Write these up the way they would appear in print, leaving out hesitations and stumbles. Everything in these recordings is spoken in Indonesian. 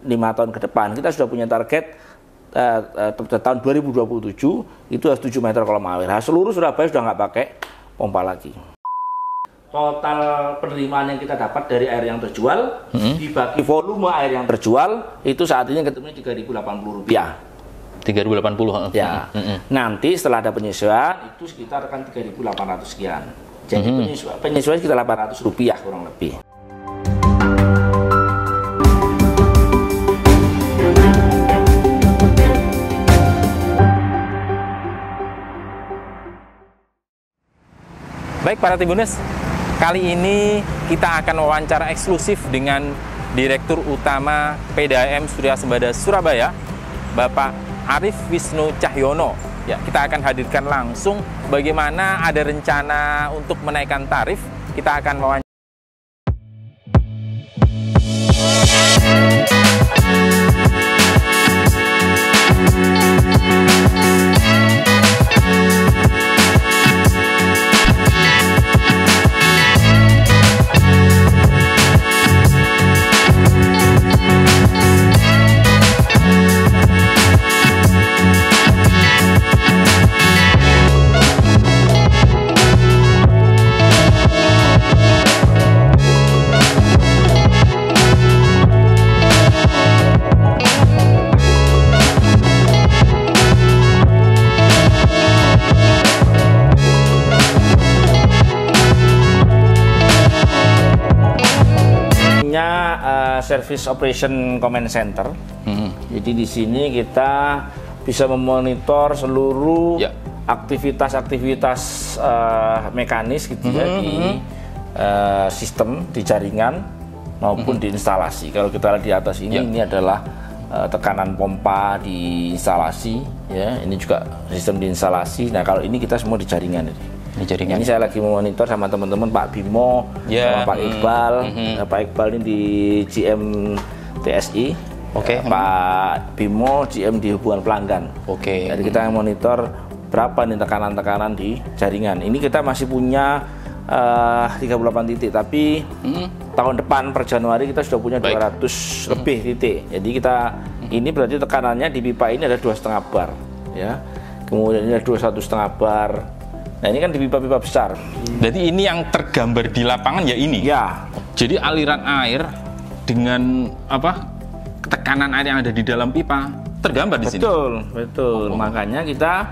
5 tahun ke depan kita sudah punya target tahun 2027 itu harus 7 meter kolom air. Nah, seluruh Surabaya sudah nggak pakai pompa lagi. Total penerimaan yang kita dapat dari air yang terjual dibagi volume air yang terjual itu saat ini ketemunya Rp3.080. 3.080. Ya. Nanti setelah ada penyesuaian itu sekitar kan 3.800 sekian. Jadi penyesuaian sekitar Rp800 kurang lebih. Baik para Tribuners, kali ini kita akan wawancara eksklusif dengan Direktur Utama PDAM Surya Sembada Surabaya, Bapak Arief Wisnu Cahyono. Ya, kita akan hadirkan langsung bagaimana ada rencana untuk menaikkan tarif. Kita akan wawancara. Service Operation Command Center. Jadi di sini kita bisa memonitor seluruh aktivitas-aktivitas mekanis gitu ya di sistem, di jaringan maupun di instalasi. Kalau kita lihat di atas ini adalah tekanan pompa di instalasi ya. Ini juga sistem di instalasi. Nah, kalau ini kita semua di jaringan ini. Ini saya lagi memonitor sama teman-teman Pak Bimo, sama Pak Iqbal. Pak Iqbal ini di GM TSI, Pak Bimo GM di hubungan pelanggan. Jadi kita monitor berapa nih tekanan-tekanan di jaringan. Ini kita masih punya 38 titik, tapi tahun depan per Januari kita sudah punya 200 lebih titik. Jadi kita ini berarti tekanannya di pipa ini ada 2,5 bar, ya. Kemudian ini ada 21,5 bar. Nah, ini kan di pipa-pipa besar. Berarti ini yang tergambar di lapangan ya ini? Ya. Jadi aliran air dengan tekanan air yang ada di dalam pipa tergambar di sini? Betul. Makanya kita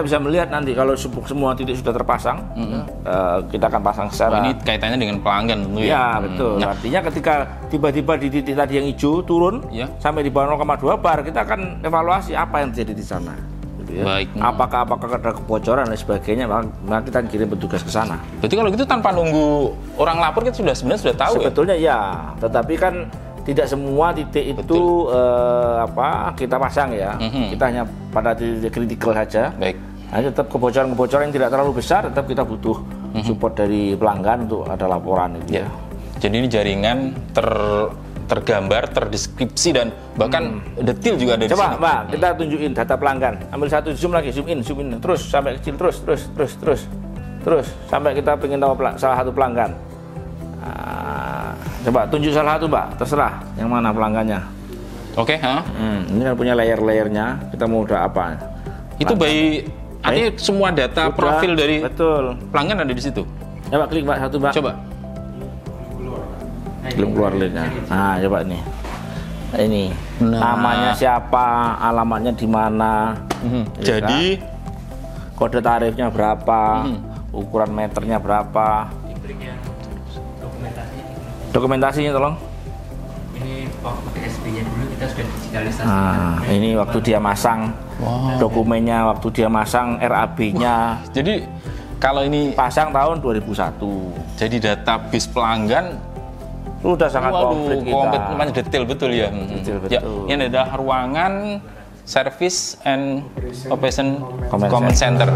bisa melihat nanti kalau semua titik sudah terpasang, kita akan pasang secara... ini kaitannya dengan pelanggan tentu ya? Ya, betul. Artinya ketika tiba-tiba di titik tadi yang hijau turun, sampai di bawah 0,2 bar, kita akan evaluasi apa yang terjadi di sana. Ya. Baik. Apakah ada kebocoran dan sebagainya, maka kita kirim petugas ke sana. Berarti kalau gitu tanpa nunggu orang lapor kita sebenarnya sudah tahu. Sebetulnya ya, tetapi kan tidak semua titik itu kita pasang ya. Kita hanya pada titik kritikal saja. Baik. Nah, tetap kebocoran yang tidak terlalu besar, tetap kita butuh support dari pelanggan untuk ada laporan itu. Ya. Jadi ini jaringan tergambar, terdeskripsi dan bahkan detail juga ada di sini. Coba Mbak, kita tunjukin data pelanggan. Ambil satu zoom lagi, zoom in, terus sampai kecil, terus sampai kita pengen tahu salah satu pelanggan. Coba tunjuk salah satu Mbak, terserah yang mana pelanggannya. Ini kan punya layer-layernya. Kita mau udah apa? Itu artinya semua data profil dari pelanggan ada di situ. Coba klik Mbak, satu Mbak. Coba. Belum keluar linknya. Nah, coba nih. Ini namanya siapa, alamatnya di mana. Jadi kode tarifnya berapa, ukuran meternya berapa. Dokumentasinya tolong. Ini waktu TSP-nya dulu kita sudah digitalisasi. Ini waktu dia masang dokumennya, waktu dia masang RAB-nya. Jadi kalau ini pasang tahun 2001. Jadi database pelanggan udah sangat komplit namanya detail betul ya. Detail betul. Ya, ini adalah ruangan Service and Operation Command Center.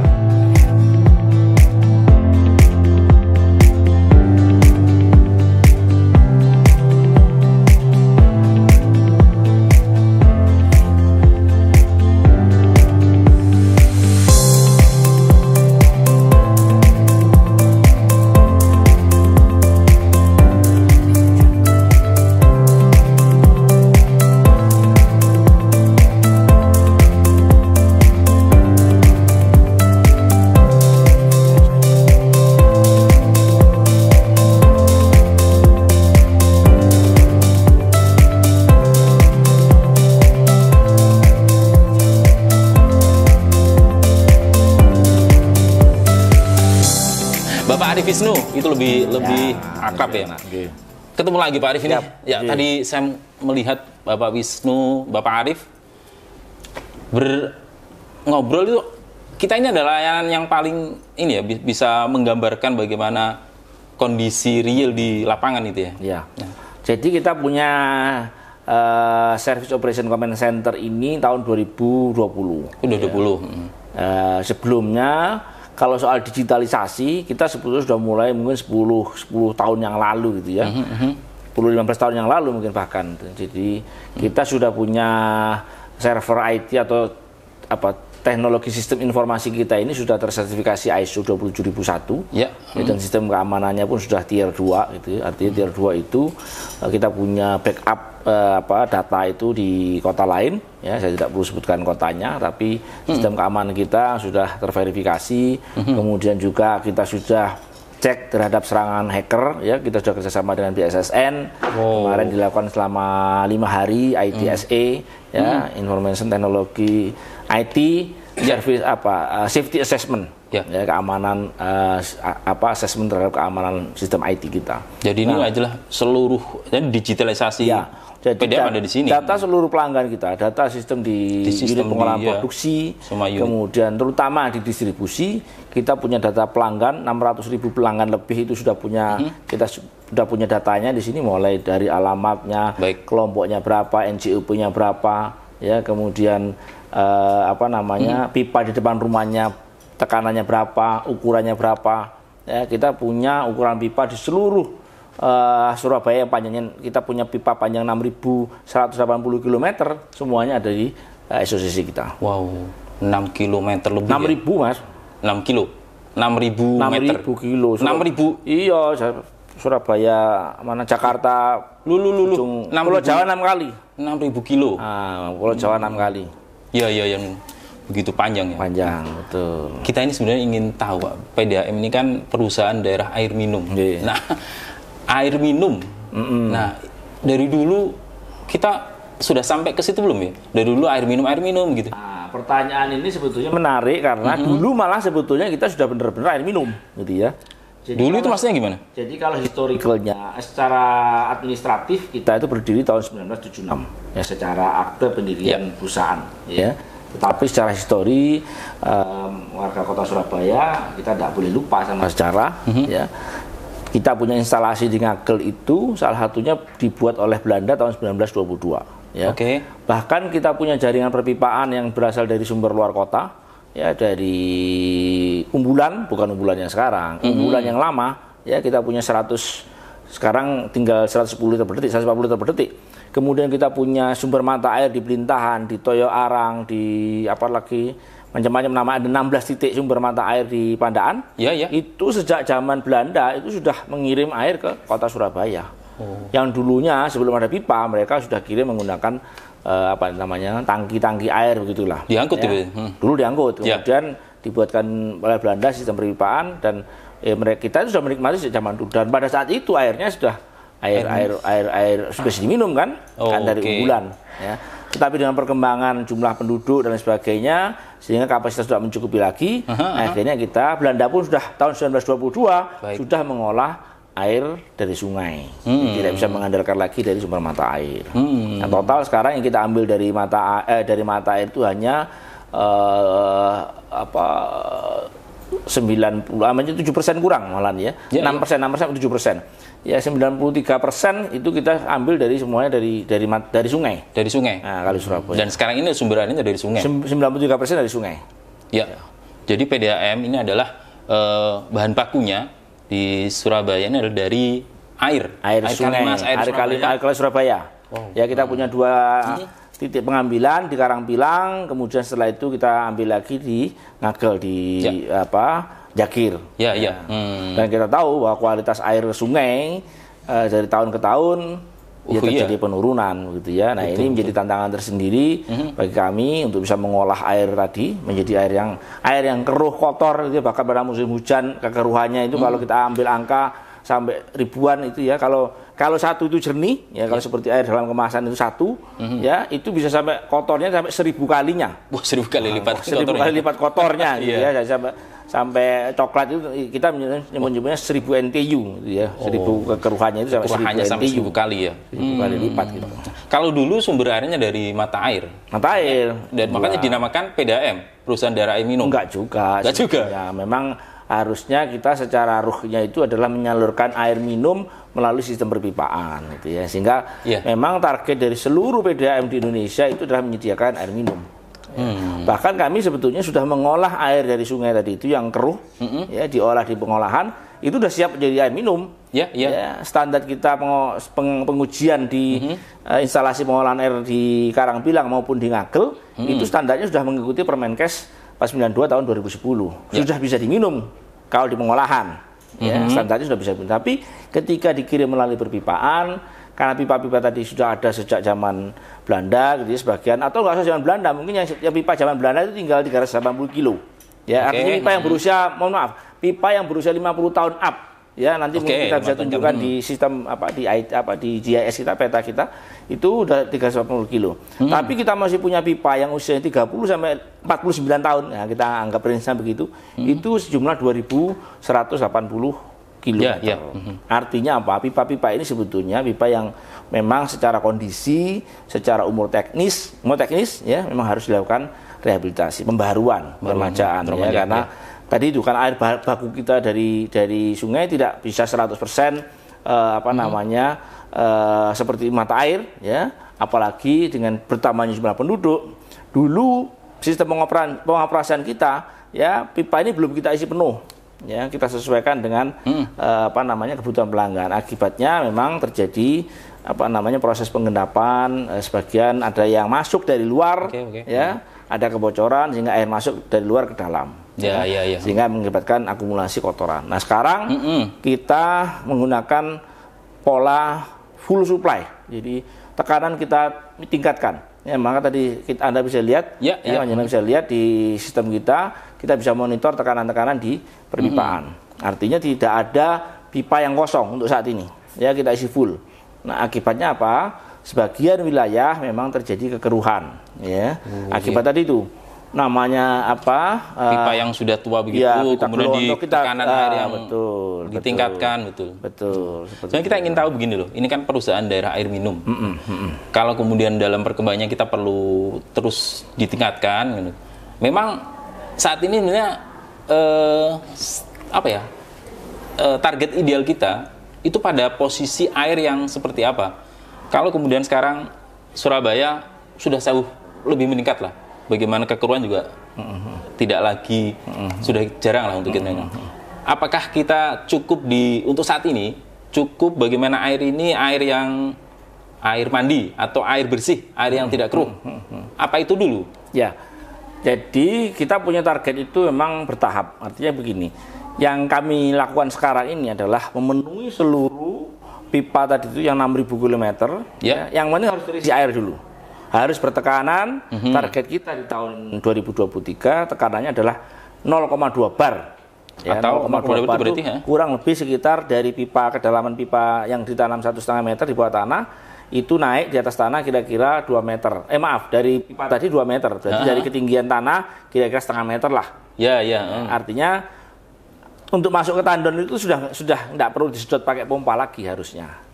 Arif Wisnu itu lebih akrab ya. Okay. Ketemu lagi Pak Arif ini. Ya, okay. Tadi saya melihat Bapak Wisnu, Bapak Arif ngobrol itu, kita ini adalah layanan yang paling ini ya, bisa menggambarkan bagaimana kondisi real di lapangan itu ya. Ya. Jadi kita punya Service Operation Command Center ini tahun 2020. Udah 20. Sebelumnya kalau soal digitalisasi kita sebetulnya sudah mulai mungkin 10 tahun yang lalu gitu ya. 10-15 tahun yang lalu mungkin bahkan. Jadi kita sudah punya server IT atau teknologi sistem informasi kita ini sudah tersertifikasi ISO 27001 ya. Dan sistem keamanannya pun sudah tier 2 gitu. Artinya tier 2 itu kita punya backup data itu di kota lain ya, saya tidak perlu sebutkan kotanya, tapi sistem keamanan kita sudah terverifikasi. Kemudian juga kita sudah cek terhadap serangan hacker ya, kita sudah kerjasama dengan BSSN. Kemarin dilakukan selama 5 hari ITSA ya, Information Technology IT Service Safety Assessment ya, keamanan assessment terhadap keamanan sistem IT kita. Jadi ini adalah seluruh digitalisasi ya. Jadi PDM ada di sini. Data seluruh pelanggan kita, data sistem di unit pengolahan produksi, kemudian terutama di distribusi, kita punya data pelanggan 600.000 pelanggan lebih itu sudah punya kita sudah punya datanya di sini, mulai dari alamatnya, kelompoknya berapa, NCUP-nya berapa, ya, kemudian pipa di depan rumahnya tekanannya berapa, ukurannya berapa. Ya, kita punya ukuran pipa di seluruh Surabaya yang panjangnya, kita punya pipa panjang 6.180 km, semuanya ada di SOCC kita. Wow, 6 km lebih. 6.000 ya? Mas. 6 kilo. 6.000 meter. 6.000 kilo. 6.000. Iya, Surabaya, mana Jakarta, Lulu. Pulau Jawa 6 kali. 6.000 kilo. Pulau Jawa 6 kali. Iya, yang begitu panjang ya. Panjang, betul. Kita ini sebenarnya ingin tahu, Pak, PDAM ini kan perusahaan daerah air minum. Nah, air minum. Nah, dari dulu kita sudah sampai ke situ belum ya? Dari dulu air minum gitu. Pertanyaan ini sebetulnya menarik karena dulu malah sebetulnya kita sudah benar-benar air minum, gitu ya. Jadi dulu itu maksudnya gimana? Jadi kalau historicalnya, secara administratif kita itu berdiri tahun 1976 ya, secara akte pendirian perusahaan ya. Tetapi secara histori warga kota Surabaya kita tidak boleh lupa sama sejarah ya. Kita punya instalasi di Ngagel itu salah satunya dibuat oleh Belanda tahun 1922 ya. Bahkan kita punya jaringan perpipaan yang berasal dari sumber luar kota ya, dari Umbulan, bukan Umbulan yang sekarang, Umbulan yang lama ya, kita punya 100, sekarang tinggal 110 liter per detik, 140 liter per detik. Kemudian kita punya sumber mata air di Pelintahan, di Toyo Arang, di macam-macam nama, ada 16 titik sumber mata air di Pandaan. Itu sejak zaman Belanda itu sudah mengirim air ke kota Surabaya. Yang dulunya sebelum ada pipa mereka sudah kirim menggunakan tangki-tangki air begitulah. Diangkut ya. Dulu diangkut, kemudian dibuatkan oleh Belanda sistem perpipaan dan kita itu sudah menikmati sejak zaman dulu, dan pada saat itu airnya sudah air sudah bisa diminum kan dari Umbulan ya. Tetapi dengan perkembangan jumlah penduduk dan sebagainya sehingga kapasitas sudah mencukupi lagi, akhirnya Belanda pun sudah tahun 1922 sudah mengolah air dari sungai, tidak bisa mengandalkan lagi dari sumber mata air. Nah, total sekarang yang kita ambil dari mata air itu hanya 7% kurang malah ya, 6%, 7%. Ya 93% itu kita ambil dari semuanya dari sungai. Dari sungai. Nah, kali Surabaya. Dan sekarang ini sumber airnya dari sungai. 93% dari sungai. Ya. Jadi PDAM ini adalah bahan bakunya di Surabaya ini adalah dari air sungai, Kalimas, air kali Surabaya. Ya, kita punya 2 titik pengambilan di Karangpilang, kemudian setelah itu kita ambil lagi di Ngagel di Jakir. Dan kita tahu bahwa kualitas air sungai dari tahun ke tahun terjadi penurunan gitu ya. Nah, ini menjadi tantangan tersendiri bagi kami untuk bisa mengolah air tadi menjadi air yang keruh, kotor gitu ya. Bahkan pada musim hujan kekeruhannya itu kalau kita ambil angka sampai ribuan itu ya, kalau satu itu jernih ya, kalau seperti air dalam kemasan itu satu ya, itu bisa sampai kotornya sampai 1000 kalinya. 1000 kali lipat 1000 kali lipat kotornya gitu ya, sampai coklat itu kita menyebutnya 1000 NTU gitu ya. 1000 kekeruhannya itu sampai 1000 kali ya. 1000 kali lipat gitu. Kalau dulu sumber airnya dari mata air. Mata air. Dan makanya dinamakan PDAM, perusahaan daerah air minum. Enggak juga. Enggak juga. Ya, memang harusnya kita secara ruhnya itu adalah menyalurkan air minum melalui sistem perpipaan gitu ya. Sehingga memang target dari seluruh PDAM di Indonesia itu adalah menyediakan air minum. Bahkan kami sebetulnya sudah mengolah air dari sungai tadi itu yang keruh, ya diolah di pengolahan, itu sudah siap jadi air minum. Ya, standar kita pengujian di instalasi pengolahan air di Karangpilang maupun di Ngagel, itu standarnya sudah mengikuti Permenkes 492 tahun 2010. Sudah bisa diminum kalau di pengolahan. Ya, standarnya sudah bisa diminum. Tapi ketika dikirim melalui perpipaan, karena pipa-pipa tadi sudah ada sejak zaman Belanda, gitu ya, sebagian, atau nggak usah zaman Belanda, mungkin yang pipa zaman Belanda itu tinggal 380 kilo. Ya, artinya pipa yang berusia, mohon maaf, pipa yang berusia 50 tahun up, ya nanti mungkin kita bisa tunjukkan di sistem di GIS kita, peta kita, itu udah 380 kilo. Tapi kita masih punya pipa yang usianya 30 sampai 49 tahun, ya kita anggap prinsipnya begitu, itu sejumlah 2180 kilometer. Artinya apa? Pipa-pipa ini sebetulnya pipa yang memang secara kondisi, secara umur teknis ya memang harus dilakukan rehabilitasi, pembaharuan, permajaan ya, karena tadi itu kan air baku kita dari sungai tidak bisa 100% seperti mata air ya, apalagi dengan bertambahnya jumlah penduduk. Dulu sistem pengoperasian kita ya, pipa ini belum kita isi penuh. Ya, kita sesuaikan dengan kebutuhan pelanggan. Akibatnya memang terjadi proses penggendapan, sebagian ada yang masuk dari luar, ya, ada kebocoran sehingga air masuk dari luar ke dalam. Sehingga mengakibatkan akumulasi kotoran. Nah, sekarang kita menggunakan pola full supply. Jadi tekanan kita tingkatkan. Ya, maka tadi Anda bisa lihat, Anda bisa lihat di sistem kita bisa monitor tekanan-tekanan di perpipaan. Artinya tidak ada pipa yang kosong untuk saat ini. Ya, kita isi full. Nah, akibatnya apa? Sebagian wilayah memang terjadi kekeruhan. Ya, akibat tadi itu. Namanya apa? Pipa yang sudah tua begitu, kemudian tekanan air yang ditingkatkan, betul. Jadi kita ingin tahu begini loh, ini kan perusahaan daerah air minum. Kalau kemudian dalam perkembangannya kita perlu terus ditingkatkan, gitu. Memang saat ini target ideal kita itu pada posisi air yang seperti apa? Kalau kemudian sekarang Surabaya sudah jauh lebih meningkat lah. Bagaimana kekeruhan juga tidak lagi, sudah jarang lah untuk kita. Apakah kita cukup untuk saat ini, cukup bagaimana air ini, air mandi atau air bersih, air yang tidak keruh? Apa itu dulu? Ya, jadi kita punya target itu memang bertahap. Artinya begini, yang kami lakukan sekarang ini adalah memenuhi seluruh pipa tadi itu yang 6.000 km, yang penting harus terisi air dulu. Harus bertekanan, target kita di tahun 2023 tekanannya adalah 0,2 bar. Ya, atau 0,2 bar itu kurang lebih sekitar dari pipa, kedalaman pipa yang ditanam 1,5 meter di bawah tanah, itu naik di atas tanah kira-kira 2 meter. Dari pipa tadi 2 meter. Jadi dari ketinggian tanah kira-kira setengah meter lah. Artinya untuk masuk ke tandon itu sudah tidak perlu disedot pakai pompa lagi harusnya.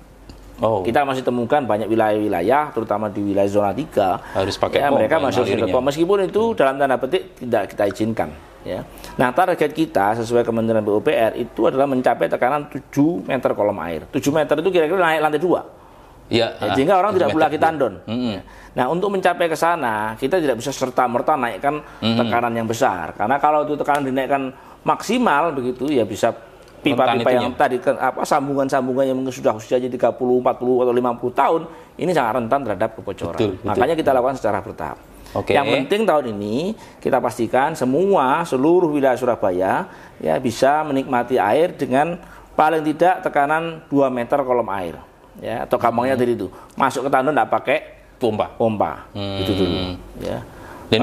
Kita masih temukan banyak wilayah-wilayah, terutama di wilayah zona 3, harus pakai pompa. Mereka masih harus pompa, meskipun itu dalam tanda petik tidak kita izinkan. Ya. Nah, target kita sesuai Kementerian PUPR itu adalah mencapai tekanan 7 meter kolom air. 7 meter itu kira-kira naik lantai 2. Sehingga orang tidak perlu lagi tandon. Nah, untuk mencapai ke sana, kita tidak bisa serta-merta naikkan tekanan yang besar. Karena kalau itu tekanan dinaikkan maksimal begitu, ya bisa pipa-pipa yang tadi sambungan-sambungan yang sudah usianya 30, 40 atau 50 tahun ini sangat rentan terhadap kebocoran. Betul. Makanya kita lakukan secara bertahap. Yang penting tahun ini kita pastikan seluruh wilayah Surabaya ya bisa menikmati air dengan paling tidak tekanan 2 meter kolom air. Ya, atau gampangnya tadi itu masuk ke tandon tidak pakai pompa. Itu dulu. Ya. Dan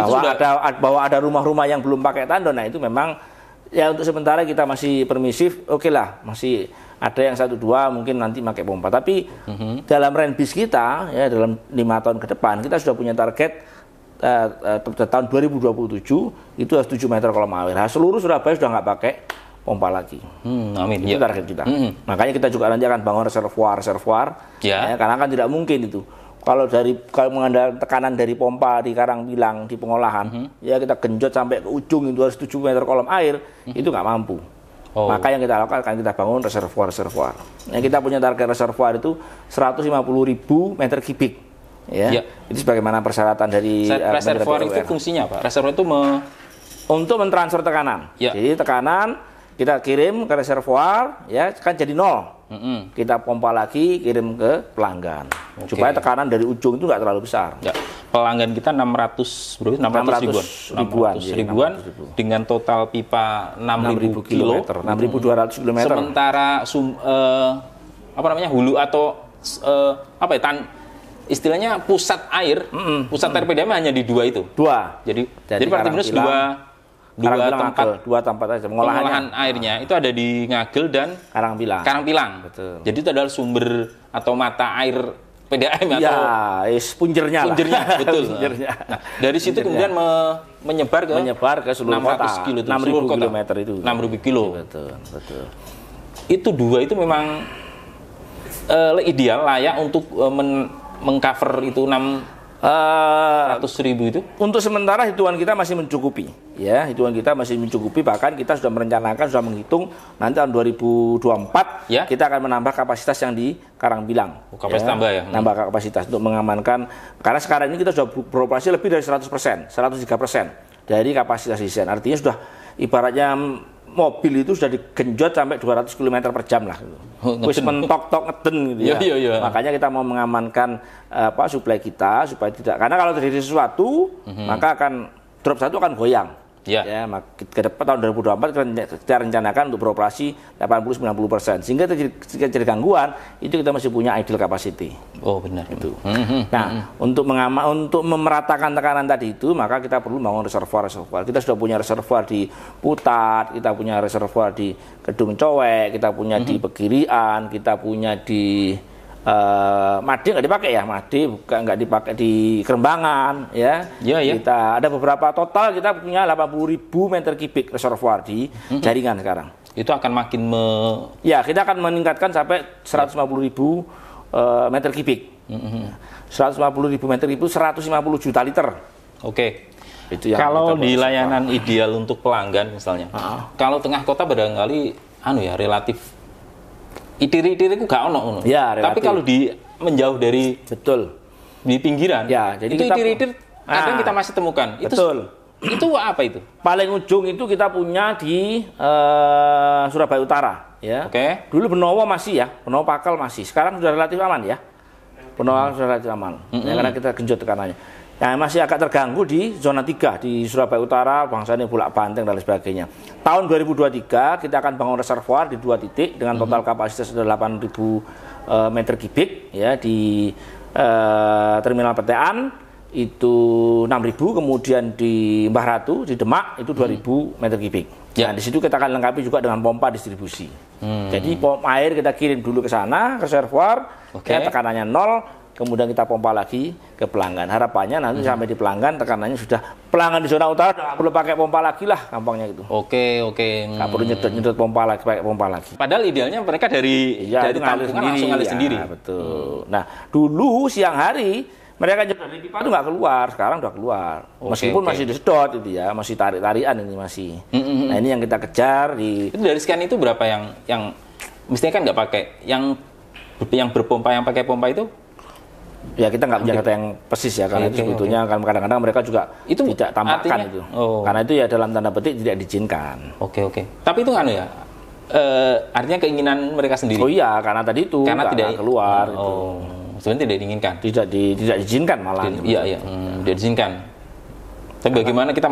bahwa ada rumah-rumah yang belum pakai tandon, nah itu memang ya untuk sementara kita masih permisif, lah, masih ada yang 1-2 mungkin nanti pakai pompa. Tapi dalam renbis kita, ya dalam 5 tahun ke depan, kita sudah punya target tahun 2027 itu harus 7 meter kolom air. Nah, seluruh Surabaya sudah nggak pakai pompa lagi. Amin. Itu target kita. Makanya kita juga nanti akan bangun reservoir, ya, karena kan tidak mungkin itu. Kalau mengandalkan tekanan dari pompa di Karangpilang di pengolahan, ya kita genjot sampai ke ujung itu harus 7 meter kolom air, itu nggak mampu. Maka yang kita lakukan akan kita bangun reservoir. Nah, kita punya target reservoir itu 150.000 meter kubik. Ya. Itu sebagaimana persyaratan dari reservoir itu fungsinya apa? Reservoir itu untuk mentransfer tekanan. Ya. Jadi tekanan kita kirim ke reservoir, ya kan jadi nol. Kita pompa lagi, kirim ke pelanggan. Supaya tekanan dari ujung itu nggak terlalu besar. Ya. Pelanggan kita 600 ribuan dengan total pipa 6.000 kilo, 6.200 km. Sementara hulu atau istilahnya pusat air PDAM hanya di dua itu. Jadi Partai Binus dua tempat aja pengolahan airnya itu ada di Ngagel dan Karangpilang. Betul. Jadi itu adalah sumber atau mata air PDAM punjernya betul. Nah, dari situ kemudian menyebar ke seluruh 600 kota, 6.000 kilometer itu. 6.000 kilo. Betul. Itu dua itu memang ideal, layak untuk mengcover itu 600.000 itu. Untuk sementara hitungan kita masih mencukupi, ya. Bahkan kita sudah merencanakan, sudah menghitung nanti tahun 2024 kita akan menambah kapasitas yang di Karangpilang. Tambah ya. Nambah kapasitas untuk mengamankan, karena sekarang ini kita sudah beroperasi lebih dari 100%, 103% dari kapasitas desain. Artinya sudah ibaratnya mobil itu sudah digenjot sampai 200 km per jam lah. Wis mentok-tok ngeden gitu ya. Iya. Makanya kita mau mengamankan suplai kita supaya tidak, karena kalau terjadi sesuatu maka akan drop satu akan goyang. Ya, ke depan tahun 2024 kita rencanakan untuk beroperasi 80-90%. Sehingga terjadi gangguan, itu kita masih punya idle capacity. Oh, benar itu. Nah, untuk memeratakan tekanan tadi itu, maka kita perlu bangun reservoir. Kita sudah punya reservoir di Putat, kita punya reservoir di Kedung Cowek, kita punya di Pegirian, kita punya di Made nggak dipakai ya, nggak dipakai di Kerembangan ya. Kita ada beberapa, total kita punya 80.000 meter kubik reservoir di jaringan sekarang. Itu akan makin kita akan meningkatkan sampai 150.000 meter kubik. 150.000 meter kubik 150 juta liter. Oke. Itu yang kalau di layanan ideal untuk pelanggan misalnya, kalau tengah kota barangkali relatif itiri-itiri itu gak ono. Tapi kalau menjauh dari di pinggiran, jadi itu itiri-itir kadang kita masih temukan. Itu apa itu? Paling ujung itu kita punya di Surabaya Utara, ya. Dulu Benowo masih Benowo Pakal masih. Sekarang sudah relatif aman ya. Benowo sudah relatif aman. Karena kita genjot tekanannya. Yang masih agak terganggu di zona 3 di Surabaya Utara, Bangsane, Bulak Banteng dan lain sebagainya. Tahun 2023 kita akan bangun reservoir di 2 titik dengan total kapasitas 8.000 meter kubik ya di terminal Petean itu 6.000, kemudian di Mbah Ratu di Demak itu 2.000 meter kubik. Nah, di situ kita akan lengkapi juga dengan pompa distribusi. Jadi pompa air kita kirim dulu ke sana, reservoir, tekanannya 0. Kemudian kita pompa lagi ke pelanggan. Harapannya nanti sampai di pelanggan tekanannya sudah, pelanggan di zona utara nggak perlu pakai pompa lagi lah, gampangnya gitu. Oke. Nggak perlu nyedot pompa lagi, pakai pompa lagi. Padahal idealnya mereka dari tampungan langsung ngalir sendiri. Betul. Nah, dulu siang hari mereka nyedot dari pipa itu nggak keluar, sekarang udah keluar. Meskipun masih disedot itu ya, masih tarik-tarian ini masih. Nah, ini yang kita kejar di. Itu dari sekian itu berapa yang mestinya kan nggak pakai, yang berpompa, yang pakai pompa itu? Ya kita nggak punya data yang persis ya, karena itu sebetulnya kan kadang-kadang mereka juga itu tidak tambahkan itu. Karena itu ya dalam tanda petik tidak diizinkan. Oke. Tapi itu kan ya, artinya keinginan mereka sendiri. Oh iya, karena tadi itu karena tidak keluar. Sebenarnya tidak diinginkan. Tidak diizinkan malah. Iya. Tidak diizinkan. Tapi bagaimana kita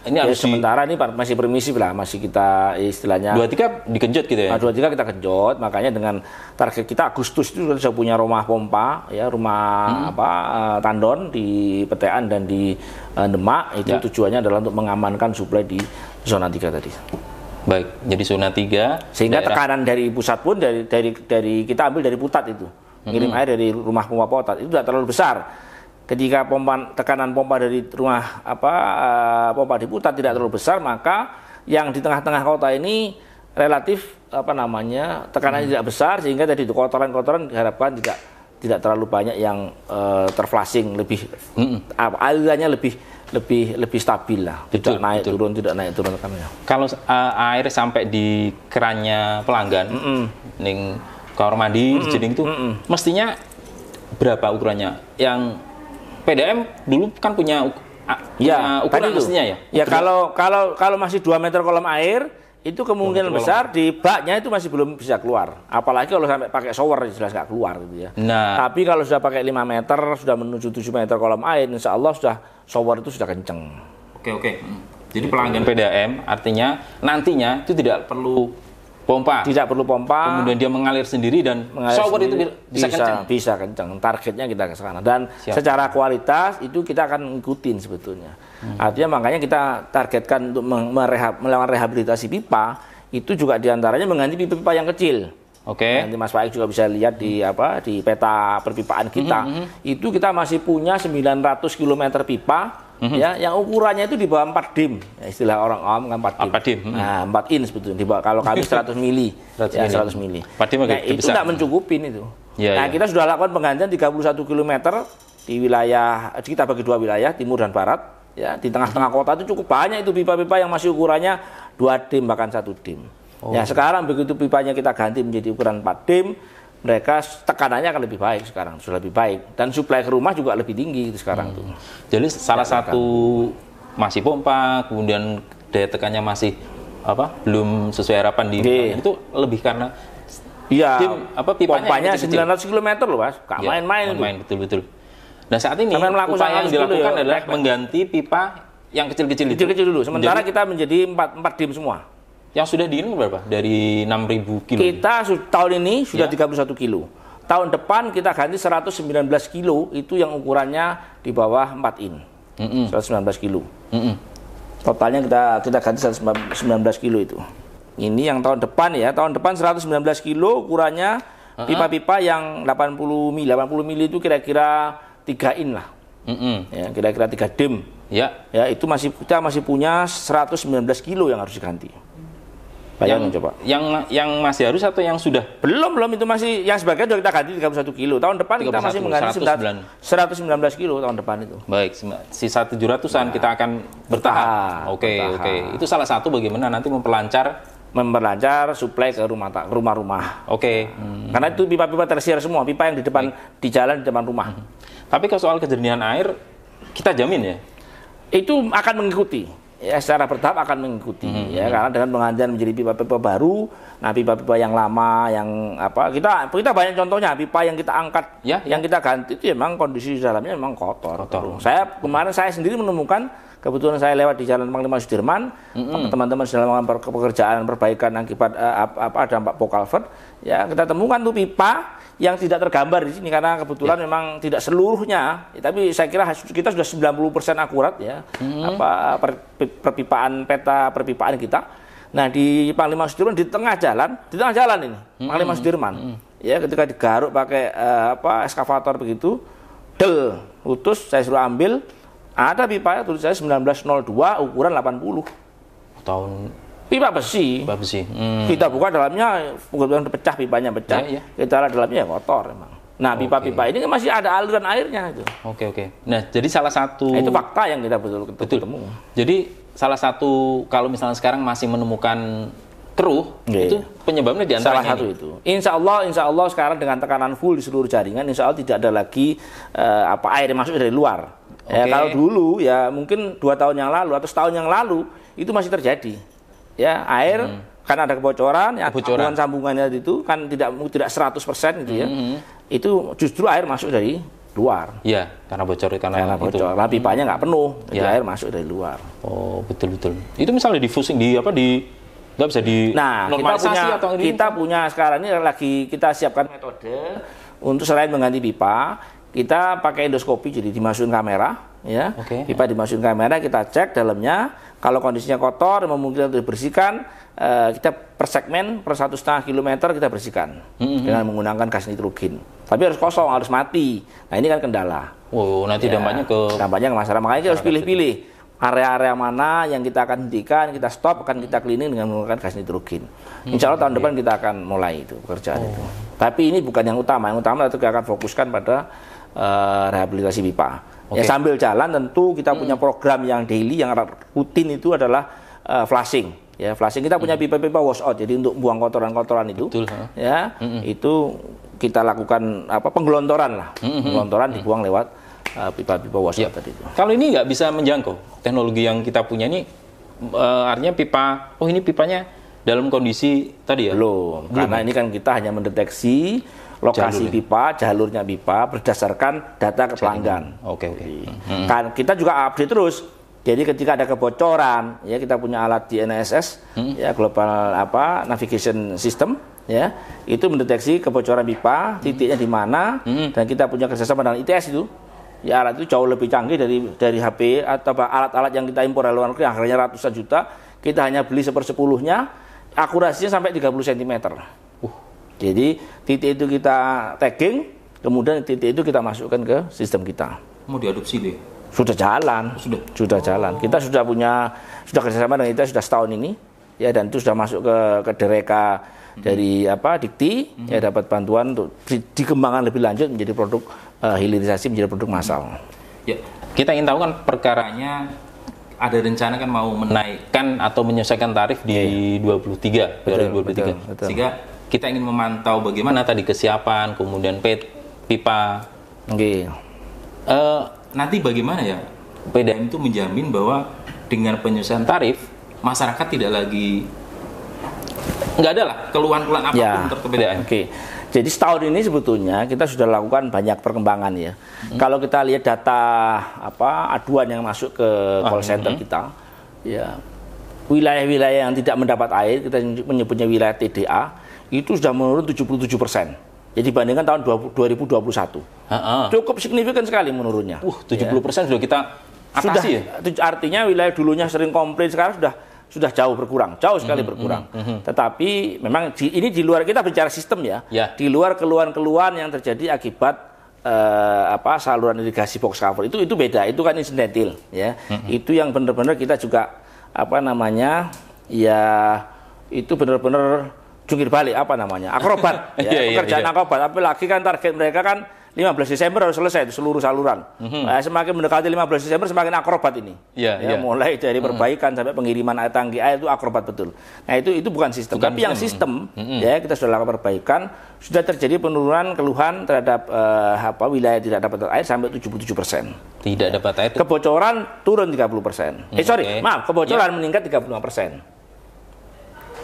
ini harus sementara ini masih permisif lah, masih kita istilahnya 23 digenjot gitu ya. 23 kita genjot, makanya dengan target kita Agustus itu sudah punya rumah pompa ya, rumah tandon di Petean dan di Demak. Itu tujuannya adalah untuk mengamankan suplai di zona 3 tadi. Baik, jadi zona 3 sehingga tekanan dari pusat pun dari kita ambil dari Putat itu. Ngirim air dari rumah pompa Putat itu tidak terlalu besar. ketika tekanan pompa dari rumah pompa diputar tidak terlalu besar, maka yang di tengah-tengah kota ini relatif tekanannya tidak besar, sehingga tadi itu kotoran-kotoran diharapkan tidak terlalu banyak yang terflushing, lebih alirannya lebih stabil lah, tidak naik turun tekanannya. Kalau air sampai di kerannya pelanggan, ning kamar mandi, jeding itu mestinya berapa ukurannya? Yang PDM dulu kan punya ukuran mestinya ya? Ya kalau masih 2 meter kolam air, itu kemungkinan besar di baknya itu masih belum bisa keluar. Apalagi kalau sampai pakai shower, jelas nggak keluar gitu ya. Nah, tapi kalau sudah pakai 5 meter, sudah menuju 7 meter kolam air, insya Allah shower itu sudah kenceng. Oke. Jadi pelanggan PDAM artinya nantinya itu tidak perlu pompa. Tidak perlu pompa. Kemudian dia mengalir sendiri dan shower itu bisa kenceng. Bisa kenceng. Targetnya kita ke sana. Dan secara kualitas itu kita akan ngikutin sebetulnya. Artinya makanya kita targetkan untuk melakukan rehabilitasi pipa itu juga diantaranya mengganti pipa-pipa yang kecil. Oke. Nanti Mas Faik juga bisa lihat di peta perpipaan kita. Itu kita masih punya 900 km pipa ya, yang ukurannya itu di bawah 4 dim. Ya, istilah orang awam kan 4 dim. Nah, 4 in sebetulnya. Di bawah, kalau kami 100 mili. 100 mili. 4 dim itu tidak mencukupin itu. Kita sudah lakukan penggantian 31 km di wilayah, kita bagi 2 wilayah, timur dan barat. Ya, di tengah-tengah kota itu cukup banyak itu pipa-pipa yang masih ukurannya 2 dim bahkan 1 dim. Ya, sekarang begitu pipanya kita ganti menjadi ukuran 4 dim, mereka tekanannya akan lebih baik sekarang, sudah lebih baik, dan suplai ke rumah juga lebih tinggi itu sekarang tuh. Jadi salah satu masih pompa, kemudian daya tekannya masih belum sesuai harapan itu lebih karena pipanya 900 km loh, Mas. Gak main-main itu. Betul. Nah, saat ini upaya yang dilakukan adalah mengganti pipa yang kecil-kecil itu. Kecil-kecil dulu. Sementara kita menjadi 4 dim semua. Yang sudah diin berapa? Dari 6.000 kilo? Kita tahun ini sudah 31 kilo. Tahun depan kita ganti 119 kilo, itu yang ukurannya di bawah 4 in. 119 kilo. Totalnya kita ganti 119 kilo itu. Ini yang tahun depan ya. Tahun depan 119 kilo ukurannya pipa-pipa yang 80 mili. 80 mili itu kira-kira 3 in lah. Ya, kira-kira 3 dim. Ya, itu kita masih punya 119 kilo yang harus diganti. Bayangin coba. Yang masih harus atau yang sudah? Belum itu masih, yang sebagian sudah kita ganti 31 kilo. Tahun depan kita masih mengganti 119 kilo tahun depan itu. Baik, sisa 700-an kita akan bertahap. Oke. Itu salah satu bagaimana nanti memperlancar suplai ke rumah-rumah. Oke. Karena itu pipa-pipa tersier semua, pipa yang di depan di jalan di depan rumah. Tapi kalau soal kejernihan air kita jamin ya? Itu akan mengikuti. Ya, secara bertahap akan mengikuti ya, karena dengan penggantian menjadi pipa-pipa baru, nah pipa-pipa yang lama yang kita banyak contohnya, pipa yang kita angkat yang kita ganti itu memang kondisi di dalamnya memang kotor. Kemarin saya sendiri menemukan, kebetulan saya lewat di Jalan Panglima Sudirman, teman-teman sedang melakukan pekerjaan perbaikan akibat dampak pokalvert, ya kita temukan tuh pipa yang tidak tergambar di sini karena kebetulan memang tidak seluruhnya, tapi saya kira kita sudah 90% akurat ya peta perpipaan kita. Nah, di Panglima Sudirman di tengah jalan ini Panglima Sudirman ya, ketika digaruk pakai eskavator begitu, putus, saya suruh ambil, ada pipa tulis saya 1902 ukuran 80 tahun. Pipa besi. Kita buka dalamnya, kemudian pipanya pecah. Kita lihat dalamnya kotor memang. Nah, pipa-pipa ini masih ada aliran airnya itu. Oke. Nah, jadi salah satu itu fakta yang kita betul ketemu. Jadi salah satu, kalau misalnya sekarang masih menemukan keruh, itu penyebabnya di antaranya salah satu itu. Insya Allah sekarang dengan tekanan full di seluruh jaringan, insya Allah tidak ada lagi air yang masuk dari luar. Ya, kalau dulu ya mungkin 2 tahun yang lalu atau setahun yang lalu itu masih terjadi. Ya, air karena ada kebocoran, sambungannya itu kan tidak 100% gitu ya. Itu justru air masuk dari luar. Iya, karena bocor karena bocor. Nah, pipanya nggak penuh, jadi air masuk dari luar. Oh, betul. Itu misalnya difusing nggak bisa di normalisasi kita punya sekarang ini lagi kita siapkan metode untuk selain mengganti pipa, kita pakai endoskopi, jadi dimasukin kamera. Ya, pipa dimasukin kamera, kita cek dalamnya, kalau kondisinya kotor memungkinkan untuk dibersihkan, kita per segmen per 1,5 km kita bersihkan dengan menggunakan gas nitrogen. Tapi harus kosong, harus mati. Nah, ini kan kendala. Oh, nanti dampaknya ke masyarakat. Makanya kita harus pilih-pilih area-area mana yang kita akan hentikan, kita stop, akan kita cleaning dengan menggunakan gas nitrogen. Insya Allah tahun depan kita akan mulai itu pekerjaan itu. Tapi ini bukan yang utama. Yang utama itu kita akan fokuskan pada rehabilitasi pipa. Ya, sambil jalan tentu kita punya program yang daily, yang rutin itu adalah flushing. Ya, flushing kita punya pipa-pipa wash out. Jadi untuk buang kotoran-kotoran itu, ya, itu kita lakukan penggelontoran lah. Penggelontoran dibuang lewat pipa-pipa wash out tadi itu. Kalau ini nggak bisa menjangkau teknologi yang kita punya ini, artinya pipa, ini pipanya dalam kondisi tadi ya? Belum. Karena ini kan kita hanya mendeteksi lokasi pipa, jalurnya pipa berdasarkan data ke pelanggan. Kan kita juga update terus. Jadi ketika ada kebocoran, ya kita punya alat di NSS, ya Global Navigation System, ya itu mendeteksi kebocoran pipa, titiknya di mana, dan kita punya kerjasama dengan ITS itu. Ya alat itu jauh lebih canggih dari HP atau alat-alat yang kita impor dari luar negeri, harganya ratusan juta. Kita hanya beli 1/10-nya, akurasinya sampai 30 cm. Jadi titik itu kita tagging, kemudian titik itu kita masukkan ke sistem kita. Mau diadopsi deh? Sudah jalan, sudah jalan. Kita sudah kerjasama dengan ITS sudah setahun ini, ya, dan itu sudah masuk ke dereka dari Dikti, ya dapat bantuan untuk dikembangkan lebih lanjut menjadi produk hilirisasi, menjadi produk massal. Ya, kita ingin tahu kan perkaranya ada rencana kan mau menaikkan atau menyelesaikan tarif di 2023. Betul. Sehingga kita ingin memantau bagaimana tadi kesiapan, kemudian pipa. Nanti bagaimana ya PDAM itu menjamin bahwa dengan penyelesaian tarif masyarakat tidak lagi nggak ada lah keluhan-keluhan apapun untuk PDAM. Jadi setahun ini sebetulnya kita sudah lakukan banyak perkembangan ya. Kalau kita lihat data aduan yang masuk ke call center kita, ya wilayah-wilayah yang tidak mendapat air, kita menyebutnya wilayah TDA, itu sudah menurun 77%. Jadi dibandingkan tahun 2021. Cukup signifikan sekali menurunnya. 70% sudah kita atasi ya? Artinya wilayah dulunya sering komplain, sekarang sudah jauh berkurang, jauh sekali berkurang. Tetapi memang ini di luar, kita bicara sistem ya. Di luar keluhan-keluhan yang terjadi akibat saluran irigasi box cover itu beda, itu kan insidental ya. Itu yang benar-benar kita juga itu benar-benar jungkir balik akrobat ya, pekerjaan akrobat. Apalagi kan target mereka kan 15 Desember harus selesai itu seluruh saluran. Semakin mendekati 15 Desember semakin akrobat ini. Mulai dari perbaikan sampai pengiriman air tangki air itu akrobat betul. Nah itu bukan sistem. Tapi yang sistem ya kita sudah lakukan perbaikan, sudah terjadi penurunan keluhan terhadap wilayah tidak dapat air sampai 77%. Tidak dapat air. Kebocoran turun 30%. Kebocoran meningkat 35%.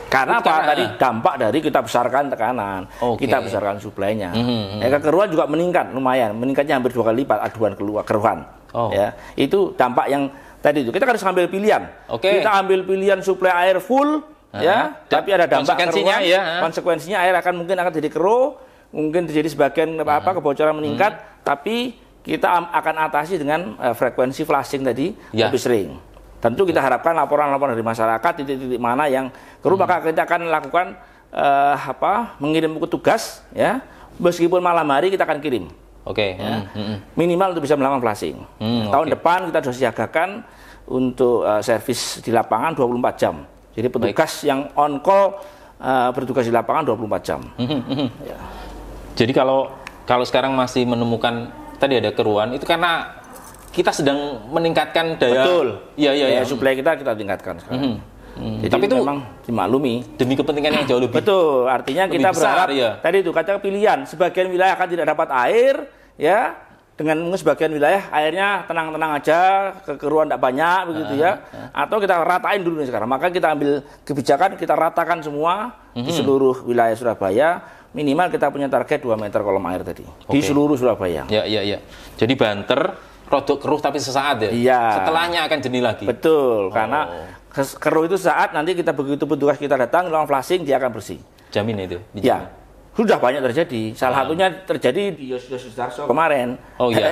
Karena tadi dampak dari kita besarkan tekanan, kita besarkan suplainya. Kekeruan juga meningkat lumayan, meningkatnya hampir 2 kali lipat aduan keruhan. Ya, itu dampak yang tadi itu. Kita harus ambil pilihan. Kita ambil pilihan suplai air full, ya, tapi ada dampak keruhan. Konsekuensinya air mungkin akan jadi keruh, mungkin terjadi sebagian kebocoran meningkat, tapi kita akan atasi dengan frekuensi flushing tadi lebih sering. Tentu kita harapkan laporan-laporan dari masyarakat titik-titik mana yang keruh, maka kita akan lakukan mengirim petugas ya, meskipun malam hari kita akan kirim. Minimal untuk bisa melakukan flushing. Tahun depan kita sudah siagakan untuk servis di lapangan 24 jam. Jadi petugas yang on call bertugas di lapangan 24 jam. Jadi kalau sekarang masih menemukan tadi ada keruhan, itu karena kita sedang meningkatkan daya. Daya suplai kita tingkatkan sekarang. Jadi tapi itu memang dimaklumi demi kepentingan yang jauh lebih. Betul, artinya kita berharap tadi itu kata pilihan, sebagian wilayah akan tidak dapat air ya, dengan sebagian wilayah airnya tenang-tenang aja, kekeruhan tidak banyak begitu ya. Atau kita ratain dulu nih sekarang. Maka kita ambil kebijakan, kita ratakan semua di seluruh wilayah Surabaya. Minimal kita punya target 2 meter kolom air tadi di seluruh Surabaya. Jadi Banter rodok keruh tapi sesaat ya? Setelahnya akan jernih lagi? Betul, karena keruh itu saat nanti kita begitu petugas kita datang, langsung flushing, dia akan bersih. Jamin itu? Ya, sudah banyak terjadi. Salah satunya terjadi di Yos Sudarso kemarin.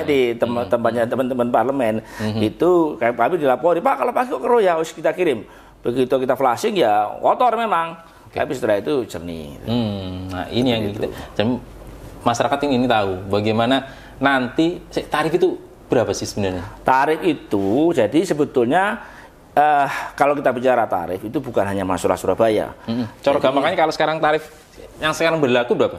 Di tempatnya teman-teman parlemen. Itu kami dilapori, Pak kalau pagi kok keruh ya, harus kita kirim. Begitu kita flushing ya kotor memang. Tapi setelah itu jernih. Nah ini yang kita, masyarakat ini tahu bagaimana nanti tarif itu berapa sih sebenarnya? Tarif itu, jadi sebetulnya kalau kita bicara tarif itu bukan hanya masalah Surabaya. Cara gampangnya kalau sekarang tarif yang sekarang berlaku berapa?